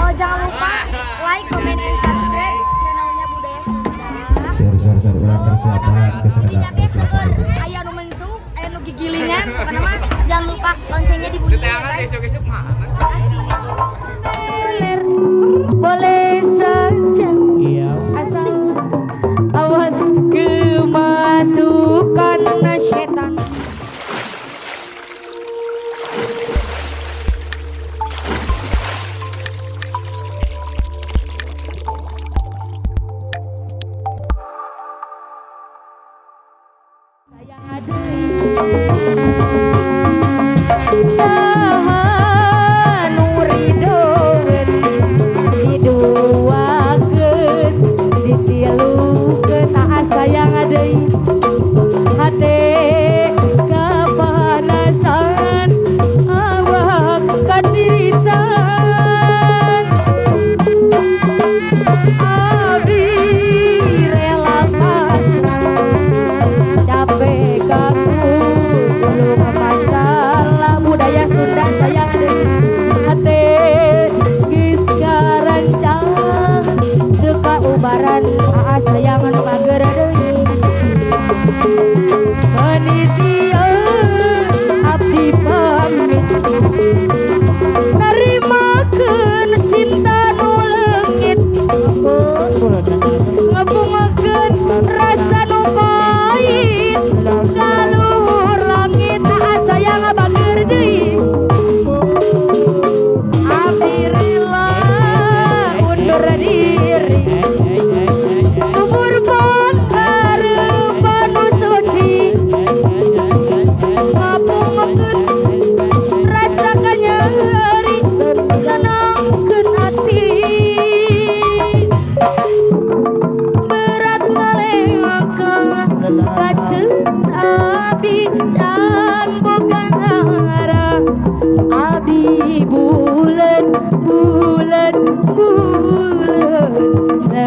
Jangan lupa like, comment, and subscribe channelnya Budaya Sunda. Jadi nyatanya seger, aya nu mencuk, aya nu gigilingan, pokoknya mah jangan lupa loncengnya dibunyiin ya guys. Makasih. Boleh saja, asal awas kemasukan setan.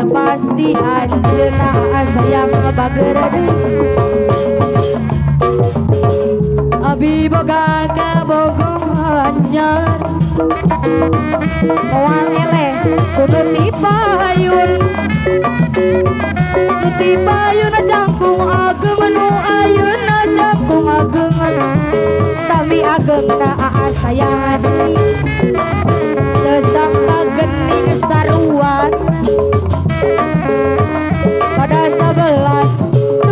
Pasti anjeunna sayang bager abi boga kabogong anyar moal eleh kudu tipayun nu tipayun jangkung ageng nu ayeuna jangkung ageng sami agengna sayang teu sangka geuning saruan pada 11-12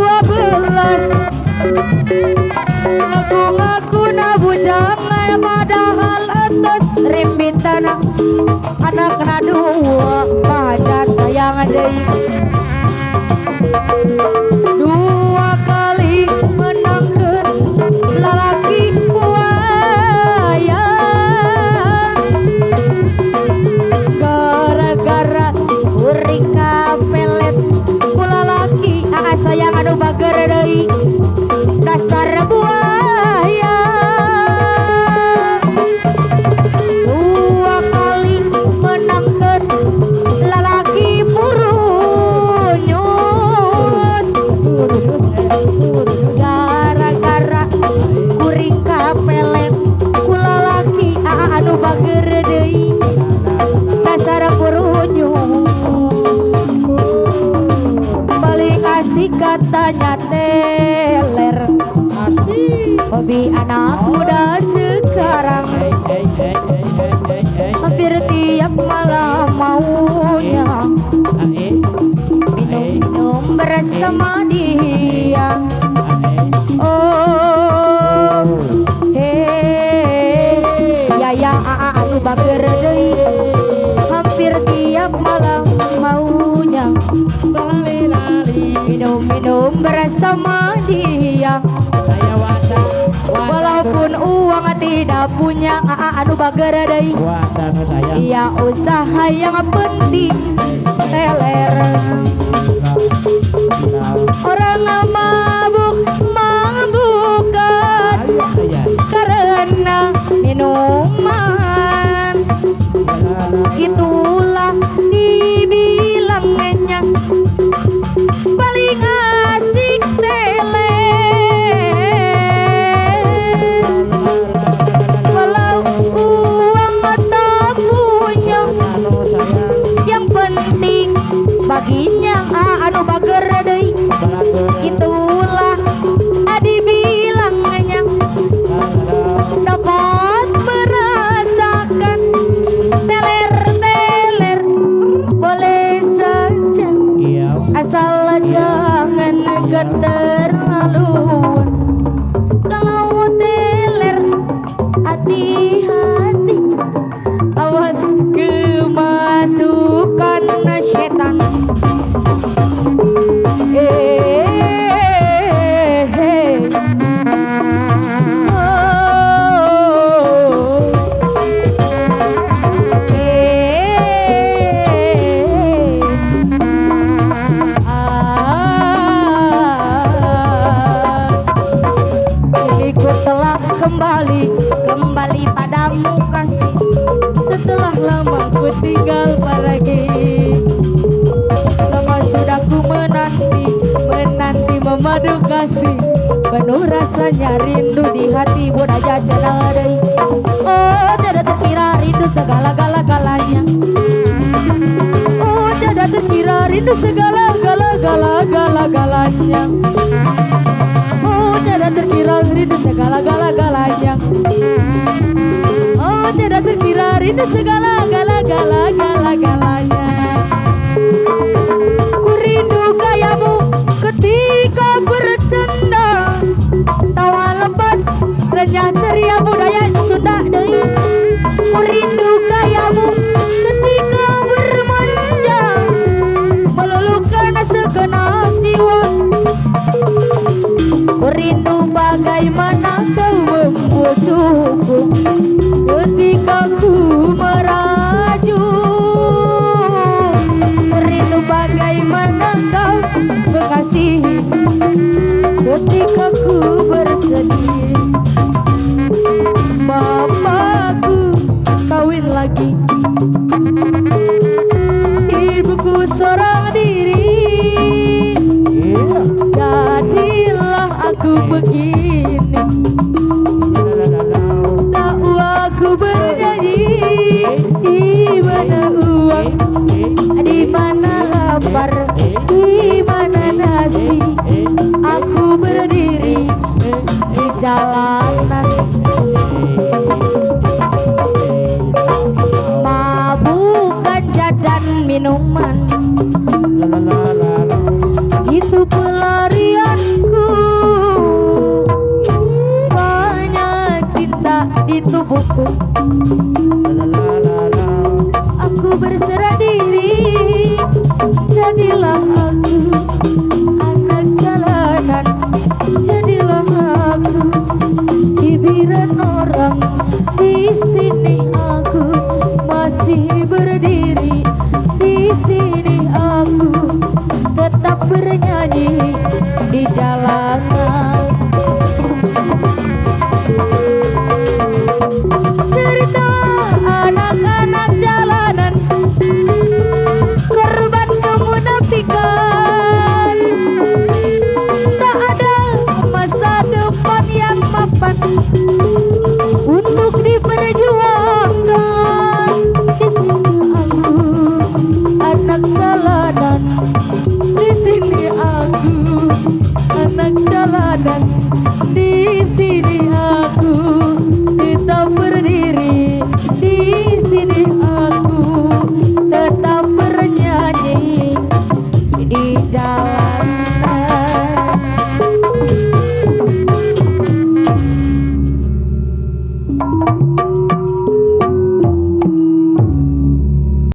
ngaku-ngaku na bujangan padahal atas rimbitana anak na dua pacar sayang deui dua kali menangkeun lalaki buaya gara-gara uring kapelet kula laki sayang anu bager deui dasar buaya dua kali menangkeun lalaki purunyus gara-gara kuring kapelet kula laki anu bager deui dasar purunyus balik asik katanya teler hobi anak muda sekarang hampir tiap malam maunya minum-minum bersama dia oh hey ya anu bager deui hampir tiap malam maunya minum-minum bersama dia walaupun uang tidak punya anu bager deui iya usaha yang penting teler orang mabuk-mabukan karena minuman itulah dibilangnya paling asik walau uang tak punya hati-hati, awas kemasukan setan. Kembali padamu kasih, setelah lama ku tinggal pergi. Lama sudah ku menanti memadu kasih, penuh rasanya rindu di hati budaya channel deui. Oh tidak terkira rindu segala-galanya. Oh tidak terkira rindu segala-galanya. Oh tidak terkira rindu segala-galanya. Oh tidak terkira rindu segala-galanya. Ku rindu gayamu ketika bercanda, tawa lepas renyah ceria budaya Sunda deui. Ku rindu gayamu ketika bermanja, meluluhkan segenap jiwa. Ku rindu bagaimana kau membujukku ketika ku merajuk. Ku rindu bagaimana kau mengasihi ketika ku bersedih. Bapakku kawin lagi, ibuku seorang diri. Jadilah aku begini, tahu aku bernyanyi. Di mana uang, di mana lapar, di mana nasi. Aku berdiri di jalanan, mabuk dan minuman. Itu pelarianku, banyak cinta di tubuhku. Aku berserah diri, jadilah aku anak jalanan. Jadilah aku cibiran orang. Di sini aku masih berdiri, di sini aku tetap bernyanyi di jalanan.